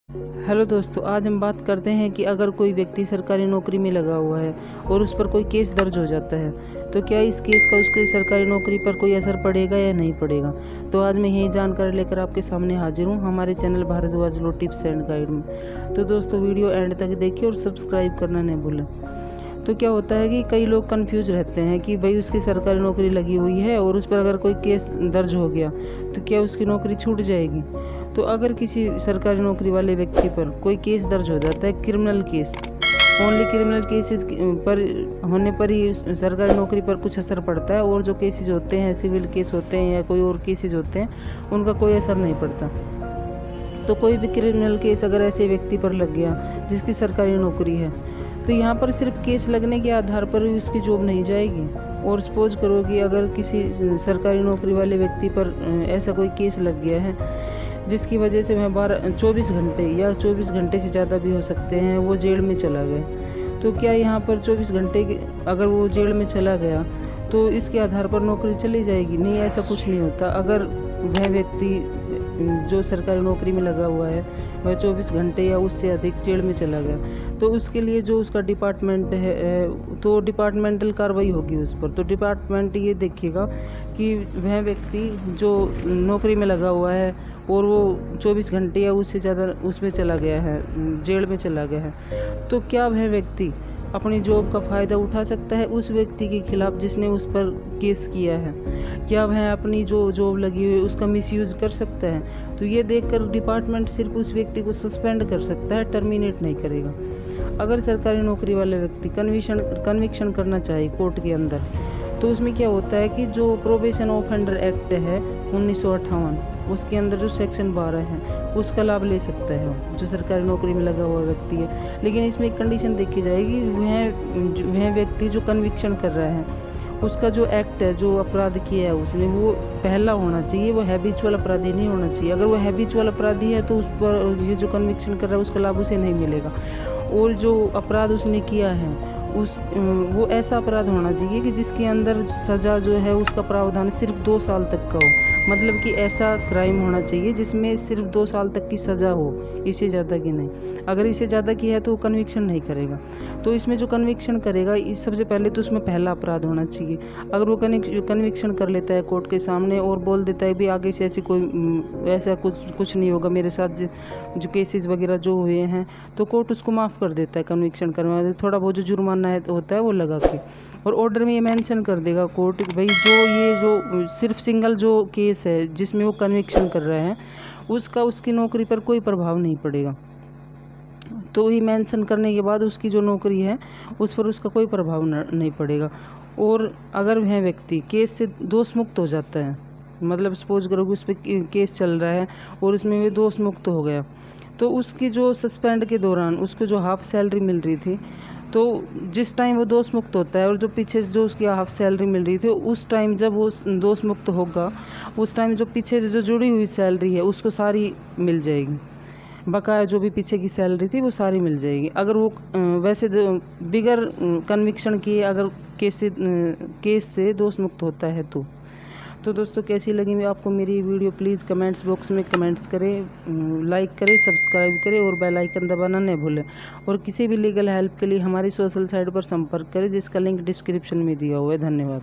Hello दोस्तों, आज हम बात करते हैं कि अगर कोई व्यक्ति सरकारी नौकरी में लगा हुआ है और उस पर कोई केस दर्ज हो जाता है तो क्या इस केस का उसकी सरकारी नौकरी पर कोई असर पड़ेगा या नहीं पड़ेगा। तो आज मैं यही जानकारी लेकर आपके सामने हाजिर हूँ हमारे channel Bhardwaj law tips and guide में। तो दोस्तों, वीडियो एंड तक देखिए और सब्सक्राइब करना नहीं भूलें। तो क्या होता है कि कई लोग कंफ्यूज रहते हैं कि भाई उसकी सरकारी नौकरी लगी हुई है और उस पर अगर कोई केस दर्ज हो गया तो क्या उसकी नौकरी छूट जाएगी। तो अगर किसी सरकारी नौकरी वाले व्यक्ति पर कोई केस दर्ज हो जाता है, criminal case, only criminal cases पर होने पर ही सरकारी नौकरी पर कुछ असर पड़ता है, और जो केसेस होते हैं, सिविल केस होते हैं या कोई और केसेस होते हैं, उनका कोई असर नहीं पड़ता। तो कोई भी क्रिमिनल केस अगर ऐसे व्यक्ति पर लग गया जिसकी सरकारी नौकरी है, तो यहाँ पर सिर्फ केस लगने के आधार पर ही उसकी जॉब नहीं जाएगी। और सपोज करो कि अगर किसी सरकारी नौकरी वाले व्यक्ति पर ऐसा कोई केस लग गया है जिसकी वजह से वह 24 घंटे या 24 घंटे से ज़्यादा भी हो सकते हैं वो जेल में चला गया, तो क्या यहाँ पर 24 घंटे अगर वो जेल में चला गया तो इसके आधार पर नौकरी चली जाएगी? नहीं, ऐसा कुछ नहीं होता। अगर वह व्यक्ति जो सरकारी नौकरी में लगा हुआ है वह 24 घंटे या उससे अधिक जेल में चला गया तो उसके लिए जो उसका डिपार्टमेंट है तो डिपार्टमेंटल कार्रवाई होगी उस पर। तो डिपार्टमेंट ये देखेगा कि वह व्यक्ति जो नौकरी में लगा हुआ है और वो 24 घंटे या उससे ज़्यादा उसमें चला गया है, जेल में चला गया है, तो क्या वह व्यक्ति अपनी जॉब का फ़ायदा उठा सकता है उस व्यक्ति के खिलाफ जिसने उस पर केस किया है? क्या वह अपनी जो जॉब लगी हुई है उसका मिसयूज़ कर सकता है? तो ये देखकर डिपार्टमेंट सिर्फ उस व्यक्ति को सस्पेंड कर सकता है, टर्मिनेट नहीं करेगा। अगर सरकारी नौकरी वाले व्यक्ति कन्विक्शन करना चाहे कोर्ट के अंदर, तो उसमें क्या होता है कि जो प्रोबेशन ऑफेंडर एक्ट है 1958, उसके अंदर जो सेक्शन 12 है उसका लाभ ले सकता है वो जो सरकारी नौकरी में लगा हुआ व्यक्ति है। लेकिन इसमें एक कंडीशन देखी जाएगी, वह व्यक्ति जो कन्विक्शन कर रहा है उसका जो एक्ट है, जो अपराध किया है उसने, वो पहला होना चाहिए, वो हैबिचुअल अपराधी नहीं होना चाहिए। अगर वो हैबिचुअल अपराधी है तो उस पर ये जो कन्विक्शन कर रहा है उसका लाभ उसे नहीं मिलेगा। और जो अपराध उसने किया है वो ऐसा अपराध होना चाहिए कि जिसके अंदर सज़ा जो है उसका प्रावधान सिर्फ 2 साल तक का हो। मतलब कि ऐसा क्राइम होना चाहिए जिसमें सिर्फ 2 साल तक की सज़ा हो, इससे ज़्यादा की नहीं। अगर इससे ज़्यादा की है तो वो कन्विक्शन नहीं करेगा। तो इसमें जो कन्विक्शन करेगा सबसे पहले तो उसमें पहला अपराध होना चाहिए। अगर वो कन्विक्शन कर लेता है कोर्ट के सामने और बोल देता है भी आगे से ऐसा कुछ नहीं होगा मेरे साथ, जो केसेस वगैरह जो हुए हैं, तो कोर्ट उसको माफ़ कर देता है कन्विक्शन करने, थोड़ा बहुत जो जुर्माना होता है वो लगा के। और ऑर्डर में ये मेंशन कर देगा कोर्ट कि भाई जो सिर्फ सिंगल जो केस है जिसमें वो कन्विक्शन कर रहा है उसका उसकी नौकरी पर कोई प्रभाव नहीं पड़ेगा। तो ही मेंशन करने के बाद उसकी जो नौकरी है उस पर उसका कोई प्रभाव नहीं पड़ेगा। और अगर वह व्यक्ति केस से दोष मुक्त हो जाता है, मतलब सपोज करो कि उस पर केस चल रहा है और उसमें वे दोष मुक्त हो गया, तो उसकी जो सस्पेंड के दौरान उसको जो हाफ सैलरी मिल रही थी, तो जिस टाइम वो दोष मुक्त होता है और जो पीछे जो उसकी हाफ सैलरी मिल रही थी उस टाइम जब वो दोष मुक्त होगा उस टाइम जो पीछे जो जुड़ी हुई सैलरी है उसको सारी मिल जाएगी, बकाया जो भी पीछे की सैलरी थी वो सारी मिल जाएगी। अगर वो वैसे बिगर कन्विक्शन किए अगर केस से दोष मुक्त होता है तो दोस्तों, कैसी लगी आपको मेरी वीडियो? प्लीज़ कमेंट्स बॉक्स में कमेंट्स करें, लाइक करें, सब्सक्राइब करें और बेल आइकन दबाना नहीं भूलें। और किसी भी लीगल हेल्प के लिए हमारी सोशल साइट पर संपर्क करें जिसका लिंक डिस्क्रिप्शन में दिया हुआ है। धन्यवाद।